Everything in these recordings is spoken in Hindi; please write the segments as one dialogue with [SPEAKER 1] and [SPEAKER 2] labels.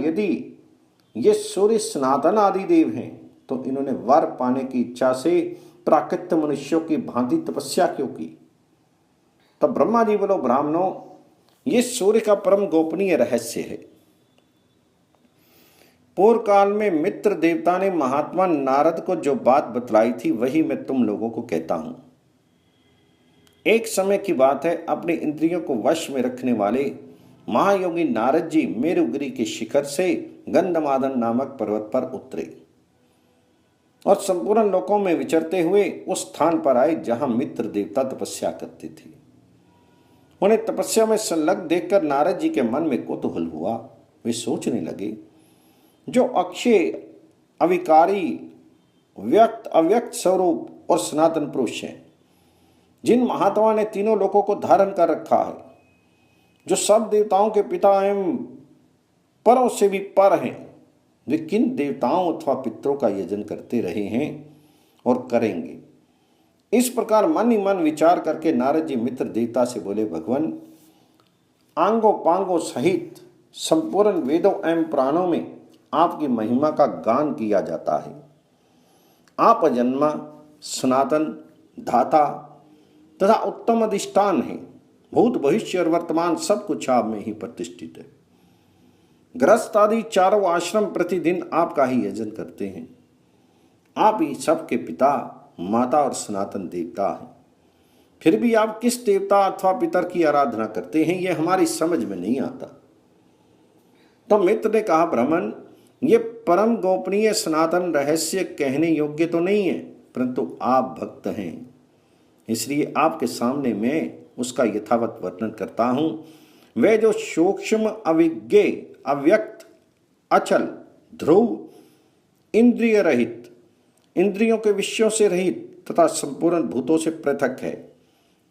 [SPEAKER 1] यदि ये सूर्य सनातन आदि देव हैं तो इन्होंने वर पाने की इच्छा से प्राकृत मनुष्यों की भांति तपस्या क्यों की? तब ब्रह्मा जी बोलो, ब्राह्मणों, ये सूर्य का परम गोपनीय रहस्य है। पूर्व काल में मित्र देवता ने महात्मा नारद को जो बात बतलाई थी वही मैं तुम लोगों को कहता हूं। एक समय की बात है, अपनी इंद्रियों को वश में रखने वाले महायोगी नारद जी मेरुगिरी के शिखर से गंधमादन नामक पर्वत पर उतरे और संपूर्ण लोकों में विचरते हुए उस स्थान पर आए जहां मित्र देवता तपस्या करते थे। उन्हें तपस्या में संलग्न देखकर नारद जी के मन में कुतूहल हुआ। वे सोचने लगे, जो अक्षय, अविकारी, व्यक्त, अव्यक्त स्वरूप और सनातन पुरुष हैं, जिन महात्मा ने तीनों लोकों को धारण कर रखा है, जो सब देवताओं के पिता एवं परों से भी पर हैं, वे किन देवताओं अथवा पितरों का यजन करते रहे हैं और करेंगे? इस प्रकार मन ही मन विचार करके नारद जी मित्र देवता से बोले, भगवान, आंगों पांगों सहित संपूर्ण वेदों एवं पुराणों में आपकी महिमा का गान किया जाता है। आप अजन्मा, सनातन, धाता तथा उत्तम अधिष्ठान है। भूत, भविष्य और वर्तमान सब कुछ आप में ही प्रतिष्ठित है। गृहस्थ आदि चारों आश्रम प्रतिदिन आपका ही यजन करते हैं। आप ही सबके पिता, माता और सनातन देवता हैं। फिर भी आप किस देवता अथवा पितर की आराधना करते हैं, यह हमारी समझ में नहीं आता। तो मित्र ने कहा, ब्राह्मण, ये परम गोपनीय सनातन रहस्य कहने योग्य तो नहीं है, परंतु आप भक्त हैं, इसलिए आपके सामने मैं उसका यथावत वर्णन करता हूं। वह जो सूक्ष्म, अविज्ञेय, अव्यक्त, अचल, ध्रुव, इंद्रिय रहित, इंद्रियों के विषयों से रहित तथा संपूर्ण भूतों से पृथक है,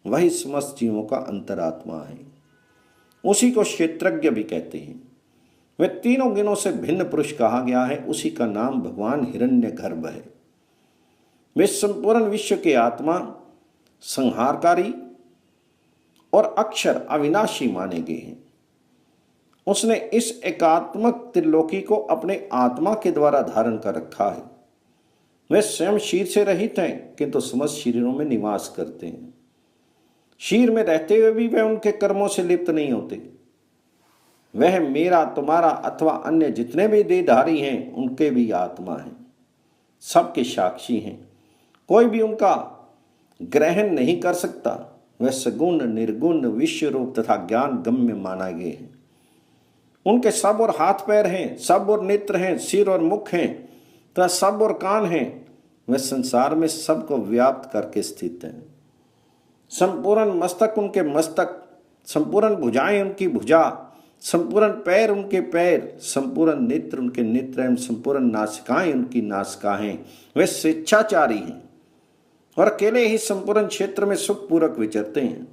[SPEAKER 1] वही समस्त जीवों का अंतरात्मा है। उसी को क्षेत्रज्ञ भी कहते हैं। वह तीनों गुणों से भिन्न पुरुष कहा गया है। उसी का नाम भगवान हिरण्यगर्भ है। वे संपूर्ण विश्व के आत्मा, संहारकारी और अक्षर, अविनाशी माने गए हैं। उसने इस एकात्मक त्रिलोकी को अपने आत्मा के द्वारा धारण कर रखा है। वे स्वयं शरीर से रहित हैं, किंतु समस्त शरीरों में निवास करते हैं। शरीर में रहते हुए भी वे उनके कर्मों से लिप्त नहीं होते। वह मेरा, तुम्हारा अथवा अन्य जितने भी देहधारी हैं, उनके भी आत्मा हैं, सबके साक्षी हैं। कोई भी उनका ग्रहण नहीं कर सकता। वह सगुण, निर्गुण, विश्व रूप तथा ज्ञान गम्य माना गए हैं। उनके सब और हाथ पैर हैं, सब और नेत्र हैं, सिर और मुख हैं तथा सब और कान हैं। वह संसार में सबको व्याप्त करके स्थित हैं। संपूर्ण मस्तक उनके मस्तक, संपूर्ण भुजाएं उनकी भुजा, संपूर्ण पैर उनके पैर, संपूर्ण नेत्र उनके नेत्र एवं संपूर्ण नासिकाएं उनकी नासिकाएं। वे स्वेच्छाचारी हैं और अकेले ही संपूर्ण क्षेत्र में सुखपूर्वक विचरते हैं।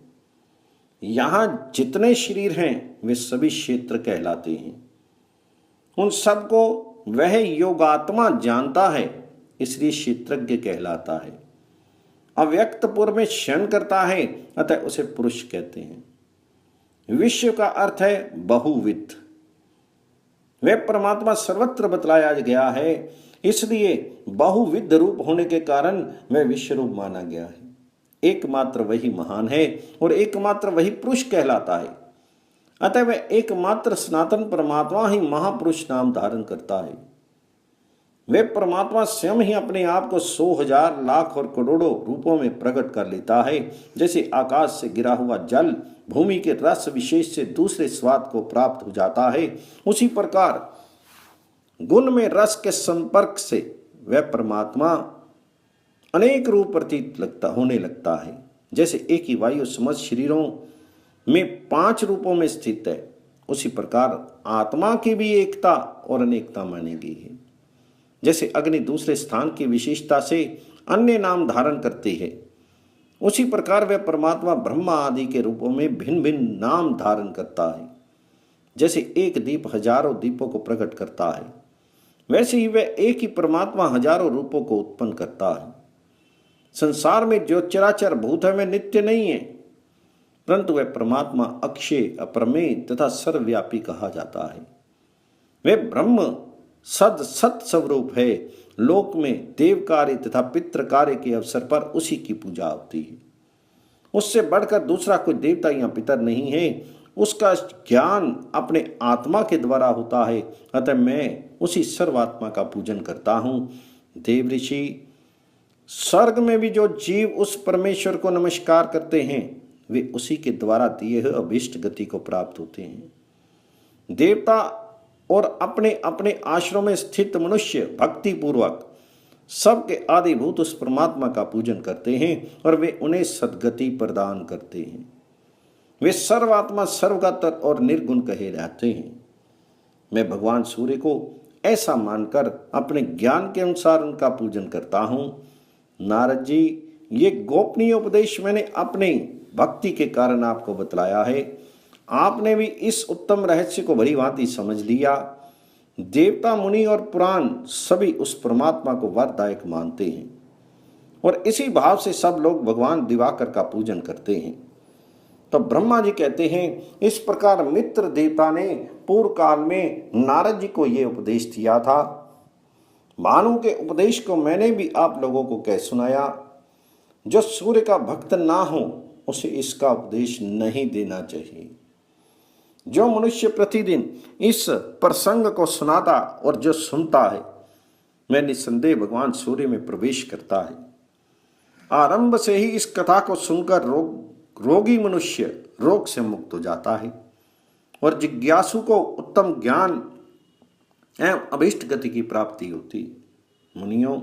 [SPEAKER 1] यहाँ जितने शरीर हैं वे सभी क्षेत्र कहलाते हैं। उन सबको वह योगात्मा जानता है, इसलिए क्षेत्रज्ञ कहलाता है। अव्यक्तपुर में शयन करता है, अतः उसे पुरुष कहते हैं। विश्व का अर्थ है बहुविध। वह परमात्मा सर्वत्र बतलाया गया है, इसलिए बहुविध रूप होने के कारण वह विश्व रूप माना गया है। एकमात्र वही महान है और एकमात्र वही पुरुष कहलाता है। अतः वह एकमात्र सनातन परमात्मा ही महापुरुष नाम धारण करता है। वे परमात्मा स्वयं ही अपने आप को 100,000 लाख और करोड़ों रूपों में प्रकट कर लेता है। जैसे आकाश से गिरा हुआ जल भूमि के रस विशेष से दूसरे स्वाद को प्राप्त हो जाता है, उसी प्रकार गुण में रस के संपर्क से वह परमात्मा अनेक रूप प्रतीत होने लगता है। जैसे एक ही वायु समस्त शरीरों में 5 रूपों में स्थित है, उसी प्रकार आत्मा की भी एकता और अनेकता मानी गई है। जैसे अग्नि दूसरे स्थान की विशेषता से अन्य नाम धारण करती है, उसी प्रकार वह परमात्मा ब्रह्मा आदि के रूपों में भिन्न भिन्न नाम धारण करता है। जैसे एक दीप हजारों दीपों को प्रकट करता है, वैसे ही वह एक ही परमात्मा हजारों रूपों को उत्पन्न करता है। संसार में जो चराचर भूत है वे नित्य नहीं है, परंतु वह परमात्मा अक्षय, अप्रमेय तथा सर्वव्यापी कहा जाता है। वे ब्रह्म सद सत स्वरूप है। लोक में देव कार्य तथा पितृ कार्य के अवसर पर उसी की पूजा होती है। उससे बढ़कर दूसरा कोई देवता या पितर नहीं है। उसका ज्ञान अपने आत्मा के द्वारा होता है। अतः मैं उसी सर्वात्मा का पूजन करता हूँ। देव ऋषि, स्वर्ग में भी जो जीव उस परमेश्वर को नमस्कार करते हैं वे उसी के द्वारा दिए हुए अभीष्ट गति को प्राप्त होते हैं। देवता और अपने अपने आश्रम में स्थित मनुष्य भक्ति पूर्वक सबके आदिभूत उस परमात्मा का पूजन करते हैं और वे उन्हें सद्गति प्रदान करते हैं। वे सर्वात्मा सर्वगत और निर्गुण कहे जाते हैं। मैं भगवान सूर्य को ऐसा मानकर अपने ज्ञान के अनुसार उनका पूजन करता हूँ। नारद जी, ये गोपनीय उपदेश मैंने अपने भक्ति के कारण आपको बतलाया है। आपने भी इस उत्तम रहस्य को भली भांति समझ लिया। देवता, मुनि और पुराण सभी उस परमात्मा को वरदायक मानते हैं और इसी भाव से सब लोग भगवान दिवाकर का पूजन करते हैं। तो ब्रह्मा जी कहते हैं, इस प्रकार मित्र देवता ने पूर्व काल में नारद जी को यह उपदेश दिया था। भानु के उपदेश को मैंने भी आप लोगों को कह सुनाया। जो सूर्य का भक्त ना हो उसे इसका उपदेश नहीं देना चाहिए। जो मनुष्य प्रतिदिन इस प्रसंग को सुनाता और जो सुनता है, मैं निस्संदेह भगवान सूर्य में प्रवेश करता है। आरंभ से ही इस कथा को सुनकर रोगी मनुष्य रोग से मुक्त हो जाता है और जिज्ञासु को उत्तम ज्ञान एवं अभीष्ट गति की प्राप्ति होती है। मुनियों,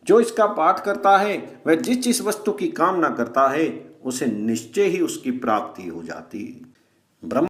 [SPEAKER 1] जो इसका पाठ करता है वह जिस जिस वस्तु की कामना करता है उसे निश्चय ही उसकी प्राप्ति हो जाती है। ब्रह्म